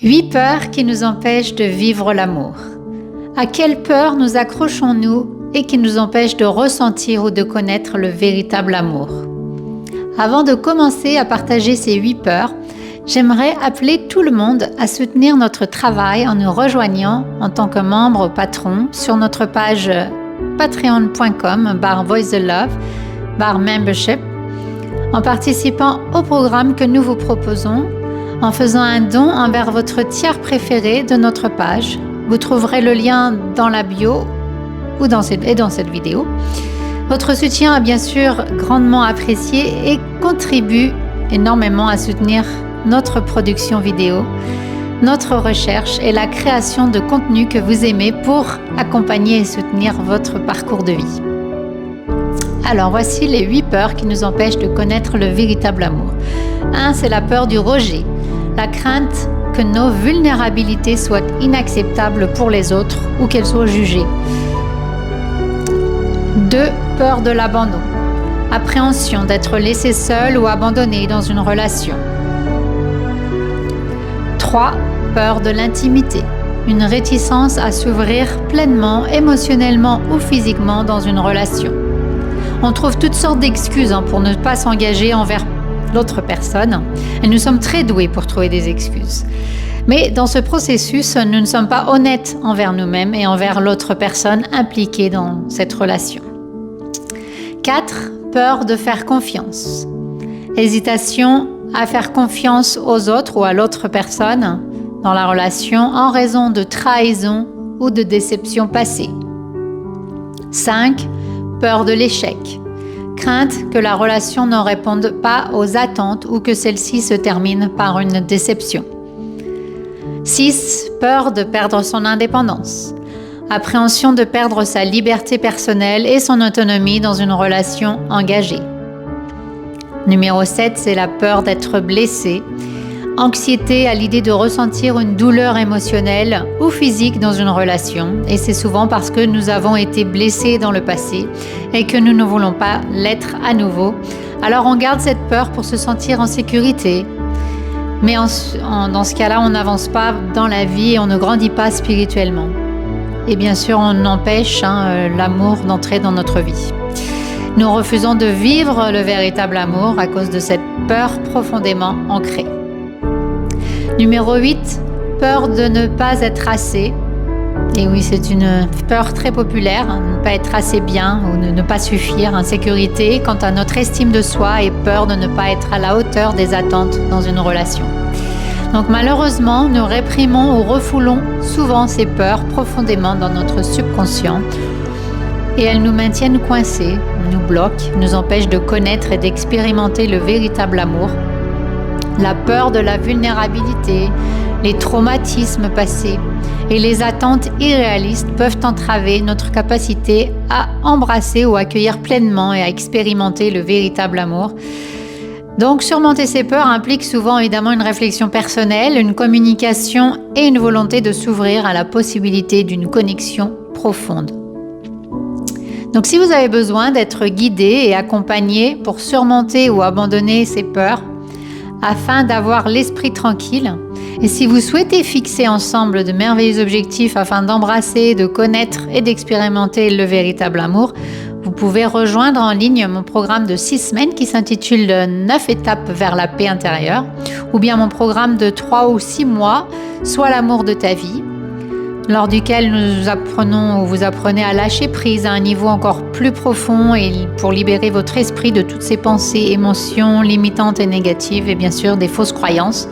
8 peurs qui nous empêchent de vivre l'amour. À quelle peur nous accrochons-nous et qui nous empêchent de ressentir ou de connaître le véritable amour? Avant de commencer à partager ces 8 peurs, j'aimerais appeler tout le monde à soutenir notre travail en nous rejoignant en tant que membre patron sur notre page patreon.com/voicetheLove/membership, en participant au programme que nous vous proposons, en faisant un don envers votre tiers préféré de notre page. Vous trouverez le lien dans la bio ou dans cette vidéo. Votre soutien est bien sûr grandement apprécié et contribue énormément à soutenir notre production vidéo, notre recherche et la création de contenu que vous aimez pour accompagner et soutenir votre parcours de vie. Alors voici les 8 peurs qui nous empêchent de connaître le véritable amour. 1. C'est la peur du rejet, la crainte que nos vulnérabilités soient inacceptables pour les autres ou qu'elles soient jugées. 2. Peur de l'abandon, appréhension d'être laissé seul ou abandonné dans une relation. 3. Peur de l'intimité, une réticence à s'ouvrir pleinement, émotionnellement ou physiquement dans une relation. On trouve toutes sortes d'excuses pour ne pas s'engager envers l'autre personne, et nous sommes très doués pour trouver des excuses. Mais dans ce processus, nous ne sommes pas honnêtes envers nous-mêmes et envers l'autre personne impliquée dans cette relation. 4. Peur de faire confiance. Hésitation à faire confiance aux autres ou à l'autre personne dans la relation en raison de trahison ou de déception passée. 5. Peur de l'échec. Crainte que la relation ne réponde pas aux attentes ou que celle-ci se termine par une déception. 6. Peur de perdre son indépendance. Appréhension de perdre sa liberté personnelle et son autonomie dans une relation engagée. Numéro 7, c'est la peur d'être blessé. Anxiété à l'idée de ressentir une douleur émotionnelle ou physique dans une relation, et c'est souvent parce que nous avons été blessés dans le passé et que nous ne voulons pas l'être à nouveau. Alors on garde cette peur pour se sentir en sécurité, mais dans ce cas-là, on n'avance pas dans la vie et on ne grandit pas spirituellement. Et bien sûr, on empêche l'amour d'entrer dans notre vie. Nous refusons de vivre le véritable amour à cause de cette peur profondément ancrée. Numéro 8, peur de ne pas être assez. Et oui, c'est une peur très populaire, ne pas être assez bien ou ne pas suffire, insécurité quant à notre estime de soi et peur de ne pas être à la hauteur des attentes dans une relation. Donc malheureusement, nous réprimons ou refoulons souvent ces peurs profondément dans notre subconscient et elles nous maintiennent coincés, nous bloquent, nous empêchent de connaître et d'expérimenter le véritable amour. La peur de la vulnérabilité, les traumatismes passés et les attentes irréalistes peuvent entraver notre capacité à embrasser ou accueillir pleinement et à expérimenter le véritable amour. Donc, surmonter ces peurs implique souvent évidemment une réflexion personnelle, une communication et une volonté de s'ouvrir à la possibilité d'une connexion profonde. Donc, si vous avez besoin d'être guidé et accompagné pour surmonter ou abandonner ces peurs, afin d'avoir l'esprit tranquille, et si vous souhaitez fixer ensemble de merveilleux objectifs afin d'embrasser, de connaître et d'expérimenter le véritable amour, vous pouvez rejoindre en ligne mon programme de 6 semaines qui s'intitule 9 étapes vers la paix intérieure, ou bien mon programme de 3 ou 6 mois, Sois l'amour de ta vie, lors duquel vous apprenez à lâcher prise à un niveau encore plus profond et pour libérer votre esprit de toutes ces pensées, émotions limitantes et négatives et bien sûr des fausses croyances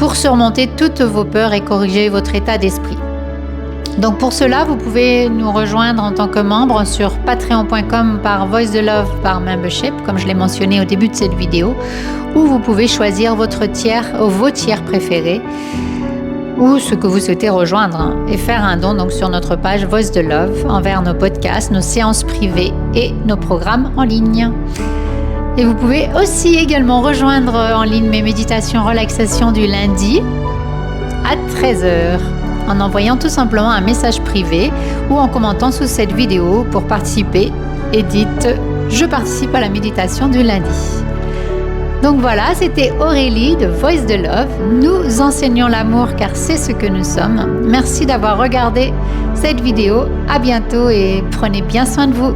pour surmonter toutes vos peurs et corriger votre état d'esprit. Donc pour cela, vous pouvez nous rejoindre en tant que membre sur patreon.com/voicetheLove/membership, comme je l'ai mentionné au début de cette vidéo, où vous pouvez choisir vos tiers préférés ou ce que vous souhaitez rejoindre et faire un don donc sur notre page Voice the Love envers nos podcasts, nos séances privées et nos programmes en ligne. Et vous pouvez aussi également rejoindre en ligne mes méditations relaxation du lundi à 13h en envoyant tout simplement un message privé ou en commentant sous cette vidéo pour participer et dites « Je participe à la méditation du lundi ». Donc voilà, c'était Aurélie de Voice de Love. Nous enseignons l'amour car c'est ce que nous sommes. Merci d'avoir regardé cette vidéo. À bientôt et prenez bien soin de vous.